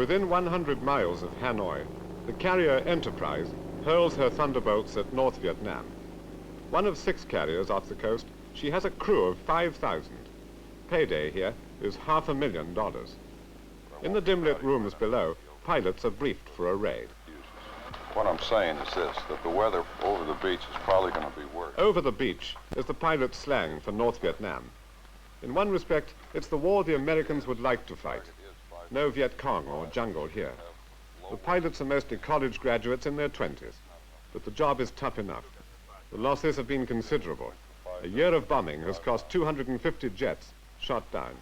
Within 100 miles of Hanoi, the carrier Enterprise hurls her thunderbolts at North Vietnam. One of 6 carriers off the coast, she has a crew of 5,000. Payday here is $500,000. In the dim-lit rooms below, pilots are briefed for a raid. What I'm saying is this, that the weather over the beach is probably going to be worse. Over the beach is the pilot's slang for North Vietnam. In one respect, it's the war the Americans would like to fight. No Viet Cong or jungle here. The pilots are mostly college graduates in their 20s, but the job is tough enough. The losses have been considerable. A year of bombing has cost 250 jets shot down.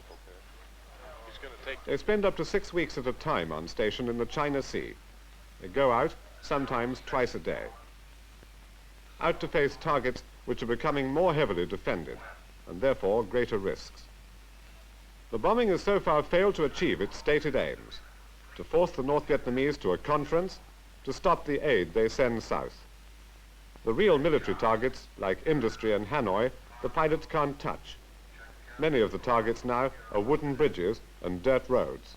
They spend up to 6 weeks at a time on station in the China Sea. They go out, sometimes twice a day, out to face targets which are becoming more heavily defended, and therefore greater risks. The bombing has so far failed to achieve its stated aims, to force the North Vietnamese to a conference, to stop the aid they send south. The real military targets, like industry and Hanoi, the pilots can't touch. Many of the targets now are wooden bridges and dirt roads.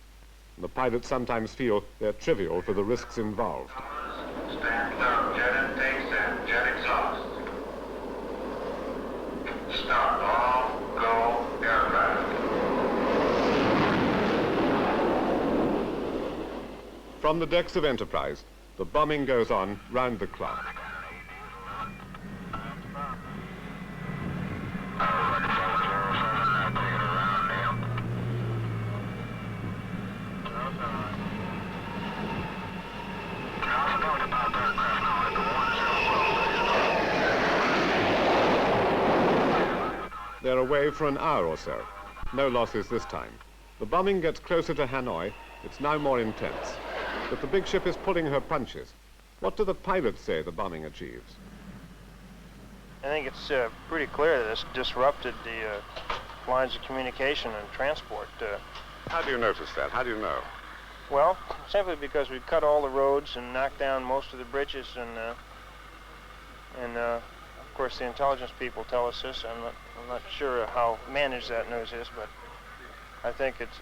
And the pilots sometimes feel they're trivial for the risks involved. Stand clear of jet intakes and jet exhaust. Start all go aircraft. From the decks of Enterprise, the bombing goes on round the clock. They're away for an hour or so. No losses this time. The bombing gets closer to Hanoi. It's now more intense. But the big ship is pulling her punches. What do the pilots say the bombing achieves? I think it's pretty clear that it's disrupted the lines of communication and transport. How do you notice that? How do you know? Well, simply because we've cut all the roads and knocked down most of the bridges, and of course the intelligence people tell us this. I'm not sure how managed that news is, but I think it's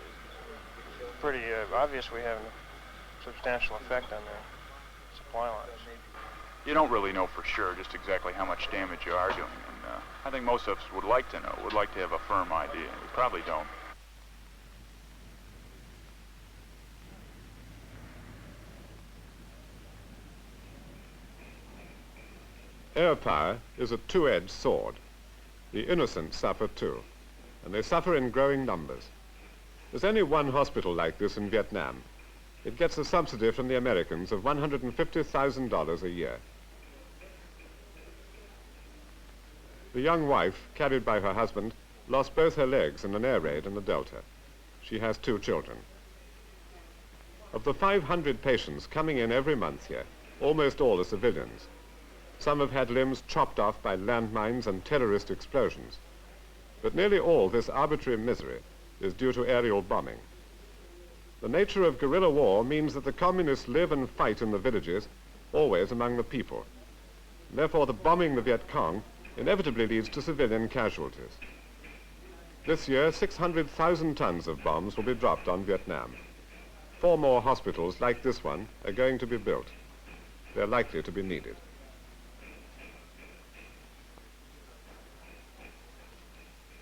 pretty obvious we have a substantial effect on the supply lines. You don't really know for sure just exactly how much damage you are doing, and I think most of us would like to know, would like to have a firm idea. We probably don't. Air power is a two-edged sword. The innocent suffer too, and they suffer in growing numbers. There's only one hospital like this in Vietnam. It gets a subsidy from the Americans of $150,000 a year. The young wife, carried by her husband, lost both her legs in an air raid in the Delta. She has 2 children. Of the 500 patients coming in every month here, almost all are civilians. Some have had limbs chopped off by landmines and terrorist explosions. But nearly all this arbitrary misery is due to aerial bombing. The nature of guerrilla war means that the communists live and fight in the villages, always among the people. Therefore, the bombing the Viet Cong inevitably leads to civilian casualties. This year, 600,000 tons of bombs will be dropped on Vietnam. 4 more hospitals like this one are going to be built. They're likely to be needed.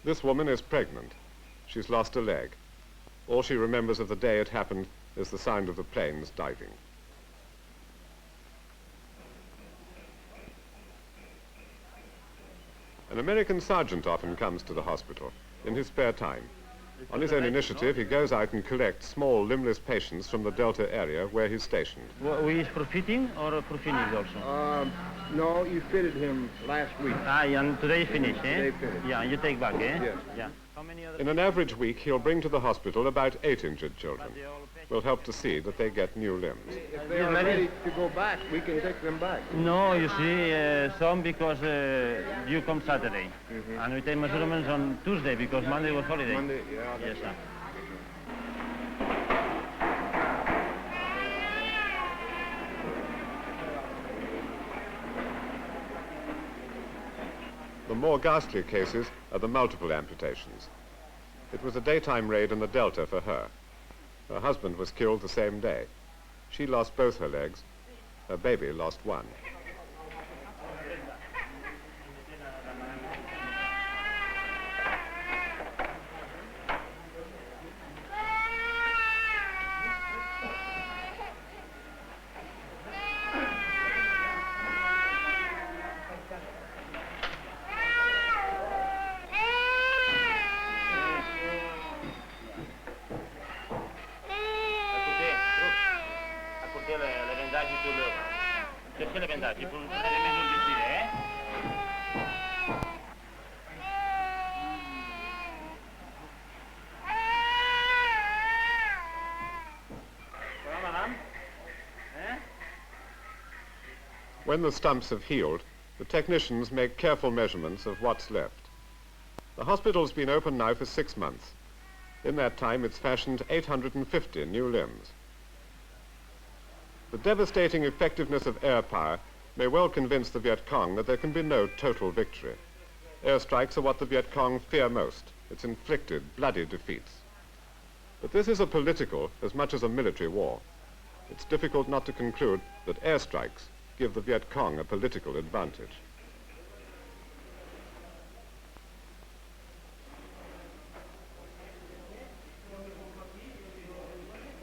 This woman is pregnant. She's lost a leg. All she remembers of the day it happened is the sound of the planes diving. An American sergeant often comes to the hospital in his spare time. On his own initiative, he goes out and collects small, limbless patients from the Delta area where he's stationed. We is for fitting or for finish also? No, you fitted him last week. And today finish, eh? Today finished. Yeah, you take back, eh? Yes. Yeah. How many other In an average week, he'll bring to the hospital about 8 injured children. We'll help to see that they get new limbs. If they are ready to go back, we can take them back. No, you see, some because you come Saturday. And we take measurements on Tuesday because Monday was holiday. Monday, yeah. Yes, sir. The more ghastly cases are the multiple amputations. It was a daytime raid in the Delta for her. Her husband was killed the same day. She lost both her legs. Her baby lost one. When the stumps have healed, the technicians make careful measurements of what's left. The hospital's been open now for 6 months. In that time, it's fashioned 850 new limbs. The devastating effectiveness of air power may well convince the Viet Cong that there can be no total victory. Airstrikes are what the Viet Cong fear most. It's inflicted bloody defeats. But this is a political as much as a military war. It's difficult not to conclude that airstrikes give the Viet Cong a political advantage.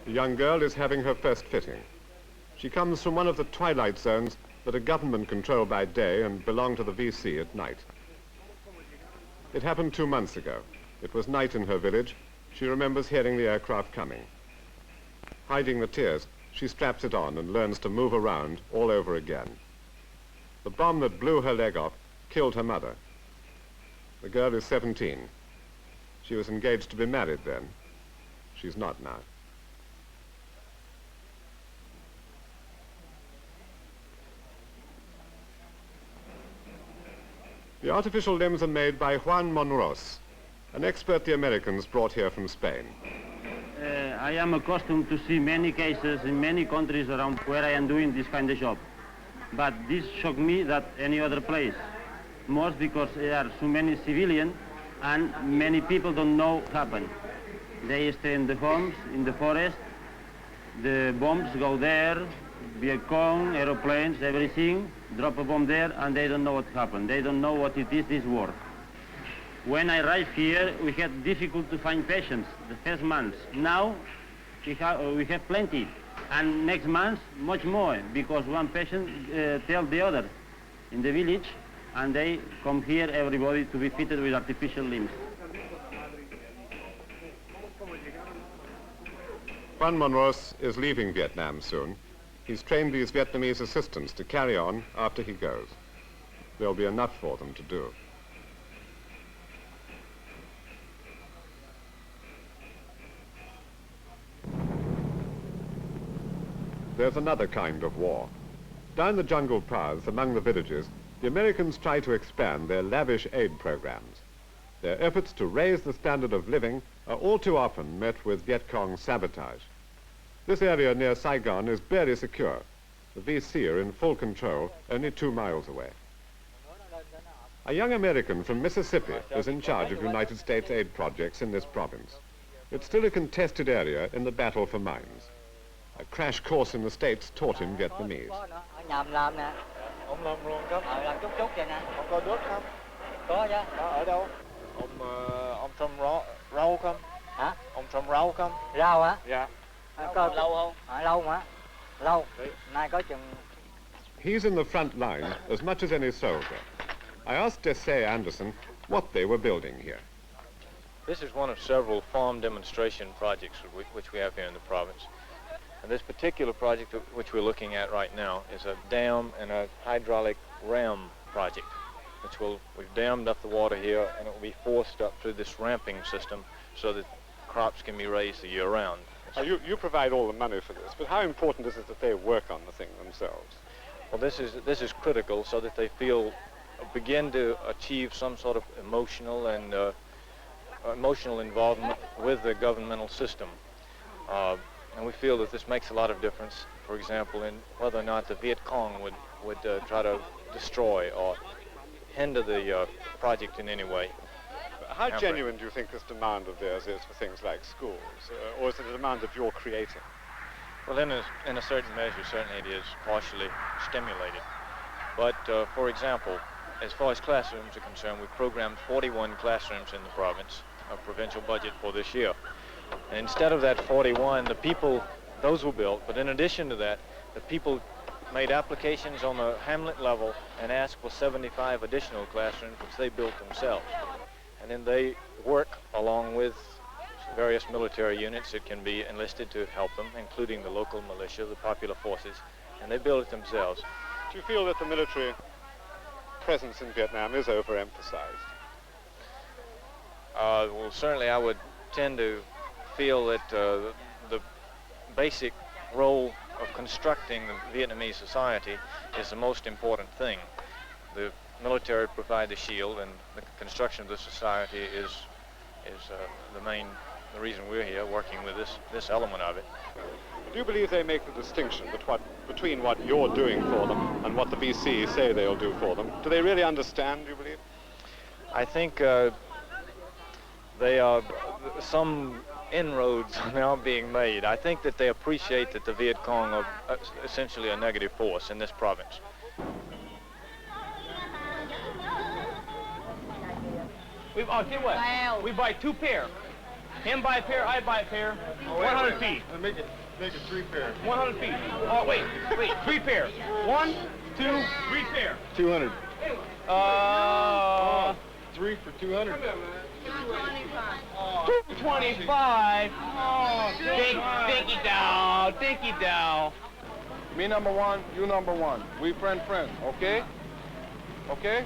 The young girl is having her first fitting. She comes from one of the twilight zones that are government controlled by day and belong to the VC at night. It happened 2 months ago. It was night in her village. She remembers hearing the aircraft coming. Hiding the tears, she straps it on and learns to move around all over again. The bomb that blew her leg off killed her mother. The girl is 17. She was engaged to be married then. She's not now. The artificial limbs are made by Juan Monros, an expert the Americans brought here from Spain. I am accustomed to see many cases in many countries around where I am doing this kind of job. But this shocked me than any other place. Most because there are so many civilians and many people don't know what happened. They stay in the homes, in the forest. The bombs go there, Viet Cong, aeroplanes, everything, drop a bomb there, and they don't know what happened. They don't know what it is, this war. When I arrived here, we had difficult to find patients the first months. Now, we have plenty. And next month, much more, because one patient tells the other in the village, and they come here, everybody, to be fitted with artificial limbs. Juan Monros is leaving Vietnam soon. He's trained these Vietnamese assistants to carry on after he goes. There'll be enough for them to do. There's another kind of war. Down the jungle paths among the villages, the Americans try to expand their lavish aid programs. Their efforts to raise the standard of living are all too often met with Viet Cong sabotage. This area near Saigon is barely secure. The VC are in full control, only 2 miles away. A young American from Mississippi is in charge of United States aid projects in this province. It's still a contested area in the battle for mines. A crash course in the States taught him Vietnamese. Ở nhà mình làm nè. Ông làm luôn không? Làm chút chút vậy nè. Ông có nước không? Có chứ. Ở đâu? Ông trồng rau không? Hả? Ông trồng rau không? Rau hả? Dạ. Có lâu không? Lâu mà. Lâu. Nay có chừng. He's in the front line as much as any soldier. I asked Dessay Anderson what they were building here. This is one of several farm demonstration projects which we have here in the province. And this particular project which we're looking at right now is a dam and a hydraulic ram project, we've dammed up the water here and it will be forced up through this ramping system so that crops can be raised the year round. You provide all the money for this, but how important is it that they work on the thing themselves? Well, this is critical so that they begin to achieve some sort of emotional involvement with the governmental system. And we feel that this makes a lot of difference, for example, in whether or not the Viet Cong would try to destroy or hinder the project in any way. How hampering. genuine do you think this demand of theirs is for things like schools? Or is it a demand of your creating? Well, in a certain measure, certainly it is partially stimulated. But, for example, as far as classrooms are concerned, we've programmed 41 classrooms in the province, a provincial budget for this year. And instead of that 41, the people, those were built, but in addition to that, the people made applications on the hamlet level and asked for 75 additional classrooms, which they built themselves. And then they work along with various military units that can be enlisted to help them, including the local militia, the popular forces, and they build it themselves. Do you feel that the military presence in Vietnam is overemphasized? Well, certainly I would tend to feel that the basic role of constructing the Vietnamese society is the most important thing. The military provide the shield, and the construction of the society is the reason we're here working with this element of it. Do you believe they make the distinction between what you're doing for them and what the VC say they'll do for them? Do they really understand, do you believe? I think some inroads are now being made. I think that they appreciate that the Viet Cong are essentially a negative force in this province. I'll tell you what, we buy 2 pair. Him buy a pair, I buy a pair, 100 feet. Make it 3 pairs. 100 feet. Oh, wait, 3 pair. 1, 2, 3 pair. 200. 3 for 200. 225. Oh, dinky down, dinky down. Me number 1, you number 1. We friends, okay? Okay?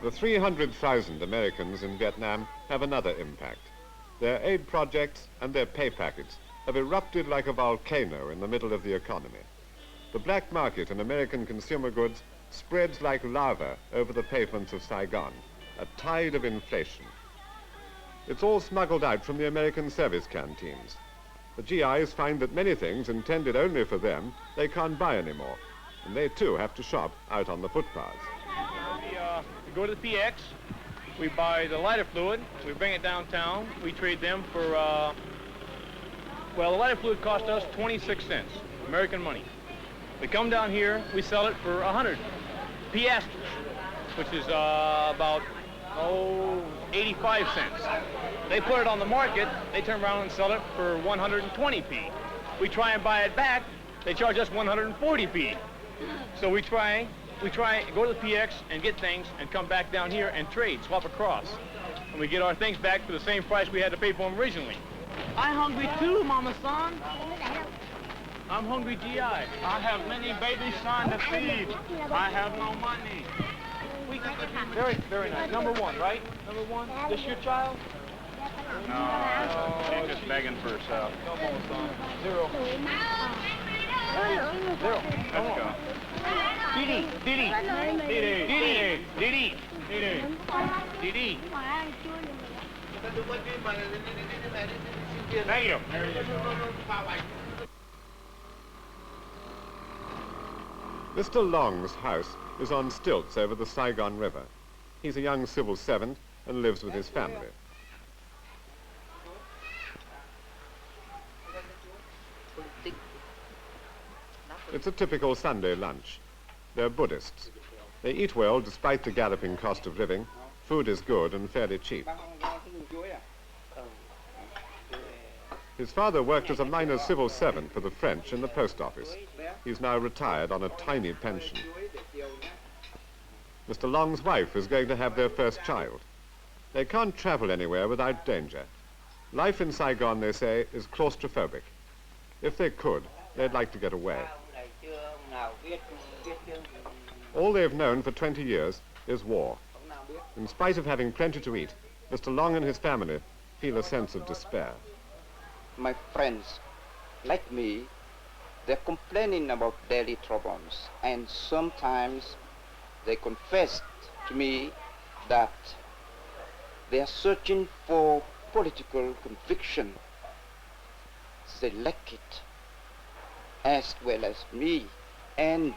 The 300,000 Americans in Vietnam have another impact. Their aid projects and their pay packets have erupted like a volcano in the middle of the economy. The black market in American consumer goods spreads like lava over the pavements of Saigon, a tide of inflation. It's all smuggled out from the American service canteens. The GIs find that many things intended only for them they can't buy anymore, and they too have to shop out on the footpaths. We go to the PX, we buy the lighter fluid, we bring it downtown, we trade them for, well, the lighter fluid cost us 26 cents, American money. We come down here, we sell it for 100 piastres, which is about, 85 cents. They put it on the market, they turn around and sell it for 120p. We try and buy it back, they charge us 140p. So we try, go to the PX and get things and come back down here and trade, swap across. And we get our things back for the same price we had to pay for them originally. I'm hungry too, Mama Son. I'm hungry GI. I have many baby sons to feed. I have no money. Very, very nice. Number 1, right? Number 1. This your child? No, she's just begging for herself. No, Mama Son. 0. 0. Let's go. Didi, Didi, Didi, Didi, Didi, Didi, Didi. Thank you. Mr. Long's house is on stilts over the Saigon River. He's a young civil servant and lives with his family. It's a typical Sunday lunch. They're Buddhists. They eat well despite the galloping cost of living. Food is good and fairly cheap. His father worked as a minor civil servant for the French in the post office. He's now retired on a tiny pension. Mr. Long's wife is going to have their first child. They can't travel anywhere without danger. Life in Saigon, they say, is claustrophobic. If they could, they'd like to get away. All they've known for 20 years is war. In spite of having plenty to eat, Mr. Long and his family feel a sense of despair. My friends, like me, they're complaining about daily problems, and sometimes they confess to me that they are searching for political conviction. They lack it, as well as me. And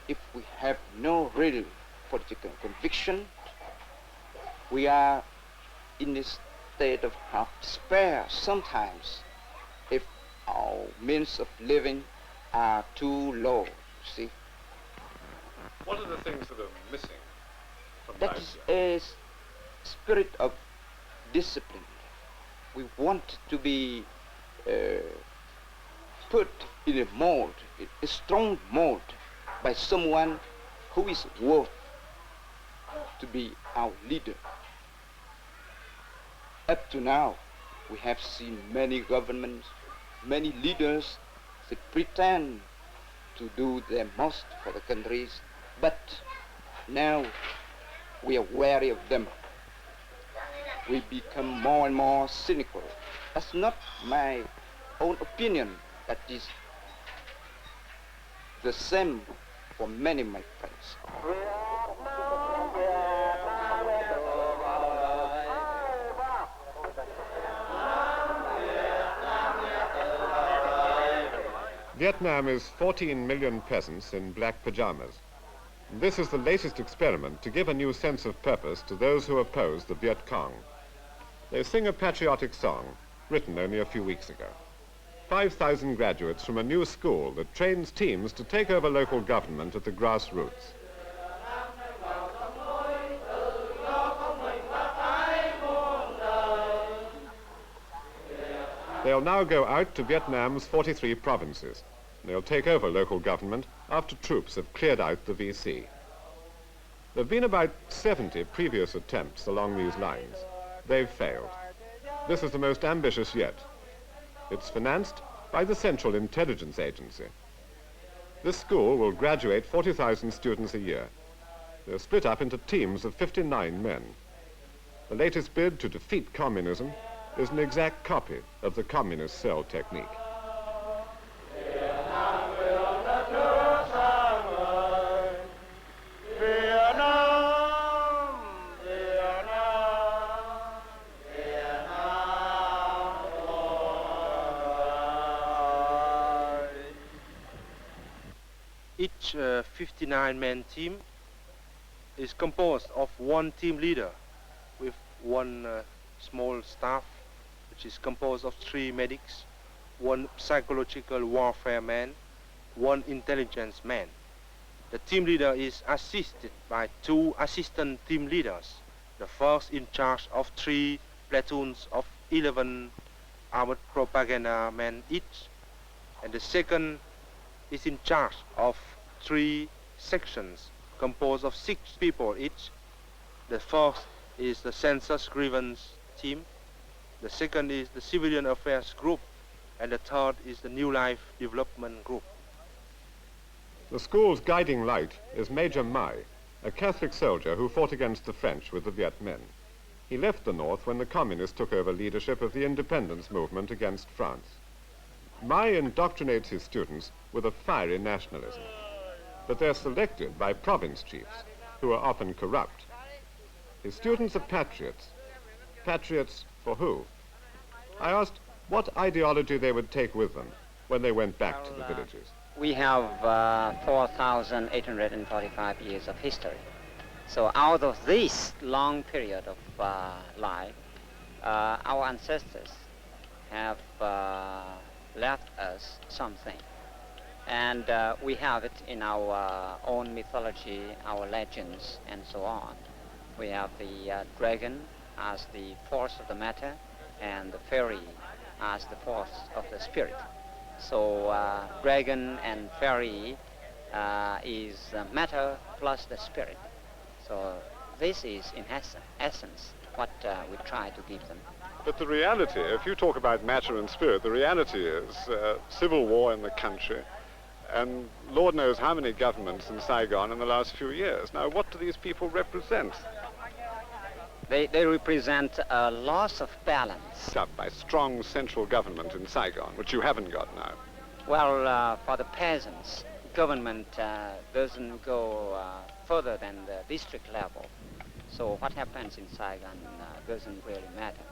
if we have no real political conviction, we are in a state of half despair sometimes if our means of living are too low, you see. What are the things that are missing from That life is a spirit of discipline. We want to be put in a mold, a strong mold, by someone who is worth to be our leader. Up to now, we have seen many governments, many leaders, they pretend to do their most for the countries, but now we are wary of them. We become more and more cynical. That's not my own opinion, that is the same for many of my friends. Vietnam is 14 million peasants in black pajamas. This is the latest experiment to give a new sense of purpose to those who oppose the Viet Cong. They sing a patriotic song, written only a few weeks ago. 5,000 graduates from a new school that trains teams to take over local government at the grassroots. They'll now go out to Vietnam's 43 provinces. They'll take over local government after troops have cleared out the VC. There have been about 70 previous attempts along these lines. They've failed. This is the most ambitious yet. It's financed by the Central Intelligence Agency. This school will graduate 40,000 students a year. They're split up into teams of 59 men. The latest bid to defeat communism is an exact copy of the communist cell technique. Each 59-man team is composed of one team leader with one small staff, which is composed of 3 medics, 1 psychological warfare man, 1 intelligence man. The team leader is assisted by 2 assistant team leaders, the first in charge of 3 platoons of 11 armored propaganda men each, and the second is in charge of 3 sections composed of 6 people each. The first is the census grievance team, the second is the civilian affairs group, and the third is the new life development group. The school's guiding light is Major Mai, a Catholic soldier who fought against the French with the Viet Minh. He left the North when the communists took over leadership of the independence movement against France. Mai indoctrinates his students with a fiery nationalism, but they're selected by province chiefs, who are often corrupt. His students are patriots. Patriots for who? I asked what ideology they would take with them when they went back to the villages. We have 4,845 years of history. So out of this long period of life, our ancestors have left us something. And we have it in our own mythology, our legends, and so on. We have the dragon as the force of the matter, and the fairy as the force of the spirit. So dragon and fairy is matter plus the spirit. So this is, in essence, what we try to give them. But the reality, if you talk about matter and spirit, the reality is civil war in the country, and Lord knows how many governments in Saigon in the last few years. Now, what do these people represent? They represent a loss of balance. Up by strong central government in Saigon, which you haven't got now. Well, for the peasants, government doesn't go further than the district level. So what happens in Saigon doesn't really matter.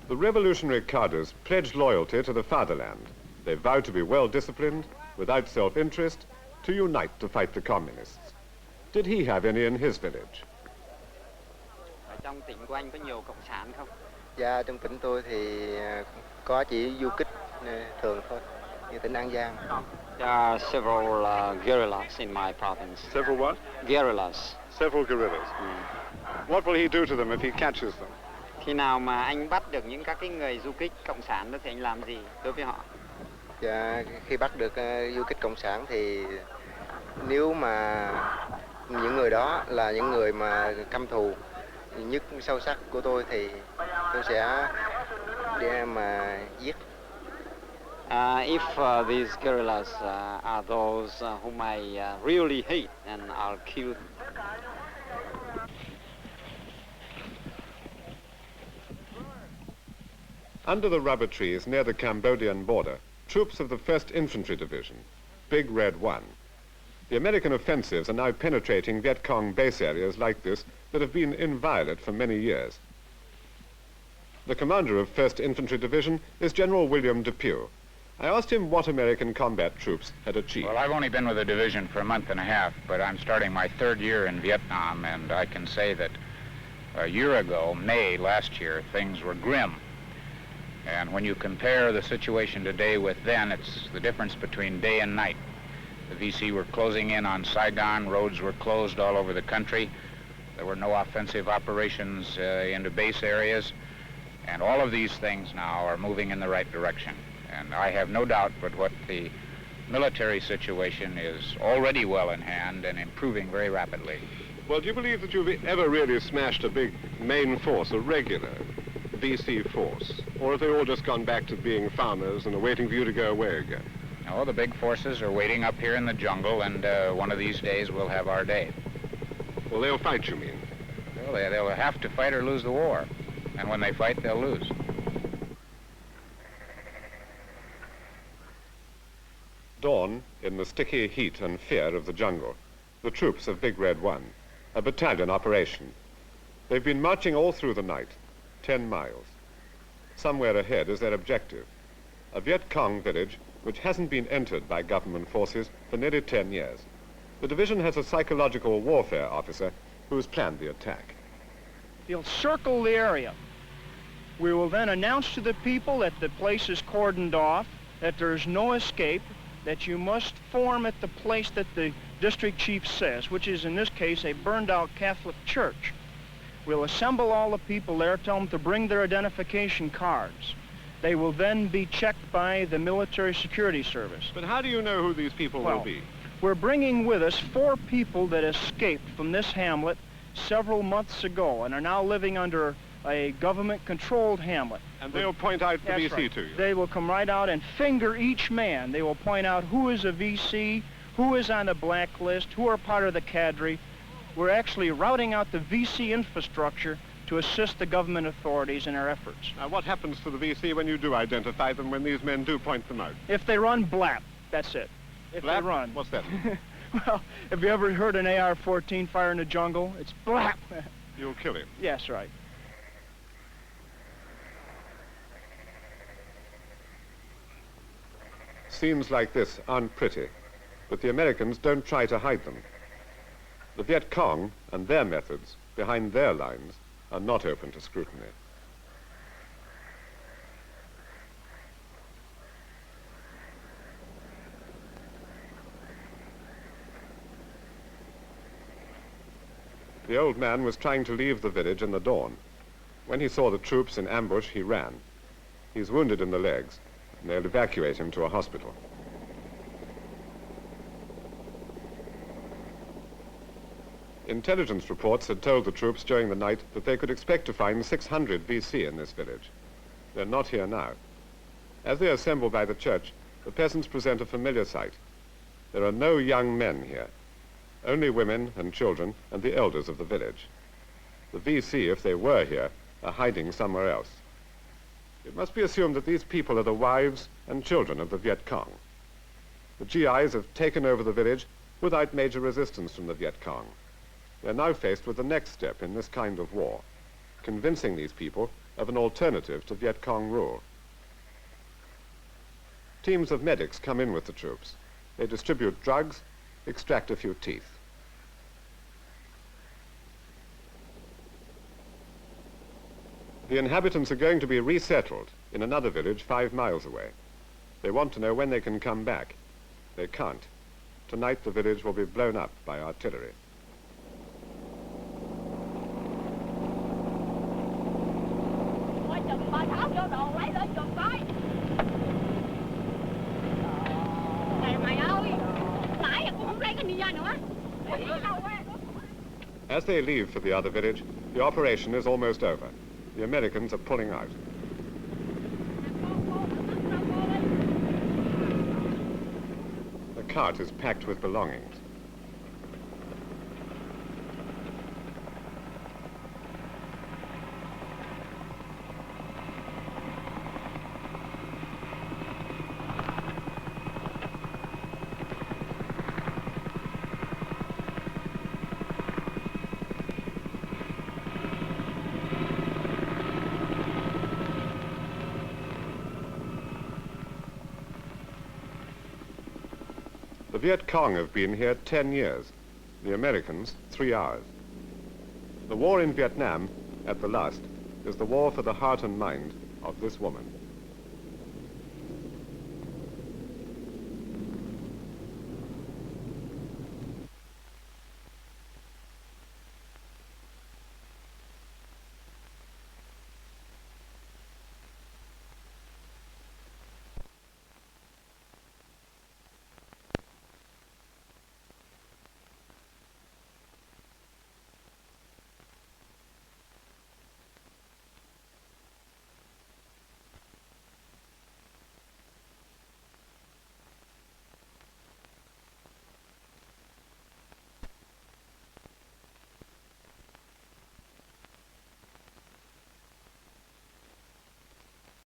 The revolutionary cadres pledged loyalty to the fatherland. They vowed to be well-disciplined, without self-interest, to unite to fight the communists. Did he have any in his village? I Trong tỉnh của anh có nhiều cộng sản không? Dạ, trong tỉnh tôi thì có chỉ du kích thường thôi, như tỉnh An Giang. There are several guerrillas in my province. Several what? Guerrillas. Several guerrillas. What will he do to them if he catches them? Khi nào mà anh bắt được những các cái người du kích cộng sản đó thì anh làm gì đối với họ? Dạ, khi bắt được du kích cộng sản thì nếu mà những người đó là những người mà căm thù nhất sâu sắc của tôi thì tôi sẽ đem mà giết. If these guerrillas are those whom I really hate, then I'll kill them. Under the rubber trees near the Cambodian border, troops of the 1st Infantry Division, Big Red 1. The American offensives are now penetrating Viet Cong base areas like this that have been inviolate for many years. The commander of 1st Infantry Division is General William Depew. I asked him what American combat troops had achieved. Well, I've only been with the division for a month and a half, but I'm starting my 3rd year in Vietnam, and I can say that a year ago, May last year, things were grim. And when you compare the situation today with then, it's the difference between day and night. The VC were closing in on Saigon, roads were closed all over the country. There were no offensive operations into base areas, and all of these things now are moving in the right direction. And I have no doubt but what the military situation is already well in hand and improving very rapidly. Well, do you believe that you've ever really smashed a big main force, a regular VC force? Or have they all just gone back to being farmers and are waiting for you to go away again? No, the big forces are waiting up here in the jungle, and one of these days we'll have our day. Well, they'll fight, you mean? Well, they'll have to fight or lose the war. And when they fight, they'll lose. Dawn, in the sticky heat and fear of the jungle, the troops of Big Red 1, a battalion operation. They've been marching all through the night, 10 miles. Somewhere ahead is their objective, a Viet Cong village which hasn't been entered by government forces for nearly 10 years. The division has a psychological warfare officer who's planned the attack. They'll circle the area. We will then announce to the people that the place is cordoned off, that there's no escape, that you must form at the place that the district chief says, which is in this case a burned out Catholic church. We'll assemble all the people there, tell them to bring their identification cards. They will then be checked by the military security service. But how do you know who these people will be? We're bringing with us 4 people that escaped from this hamlet several months ago and are now living under a government-controlled hamlet. And they'll point out the VC to you? They will come right out and finger each man. They will point out who is a VC, who is on the blacklist, who are part of the cadre. We're actually routing out the VC infrastructure to assist the government authorities in our efforts. Now, what happens to the VC when you do identify them, when these men do point them out? If they run, blap. That's it. If Blap? they run. What's that? Well, have you ever heard an AR-14 fire in the jungle? It's blap. You'll kill him. Yes, right. Scenes like this aren't pretty, but the Americans don't try to hide them. The Viet Cong and their methods behind their lines are not open to scrutiny. The old man was trying to leave the village in the dawn. When he saw the troops in ambush, he ran. He's wounded in the legs, and they'll evacuate him to a hospital. Intelligence reports had told the troops during the night that they could expect to find 600 VC in this village. They're not here now. As they assemble by the church, the peasants present a familiar sight. There are no young men here, only women and children and the elders of the village. The VC, if they were here, are hiding somewhere else. It must be assumed that these people are the wives and children of the Viet Cong. The GIs have taken over the village without major resistance from the Viet Cong. They're now faced with the next step in this kind of war, convincing these people of an alternative to Viet Cong rule. Teams of medics come in with the troops. They distribute drugs, extract a few teeth. The inhabitants are going to be resettled in another village 5 miles away. They want to know when they can come back. They can't. Tonight the village will be blown up by artillery. As they leave for the other village, the operation is almost over. The Americans are pulling out. The cart is packed with belongings. The Viet Cong have been here 10 years, the Americans 3 hours. The war in Vietnam, at the last, is the war for the heart and mind of this woman.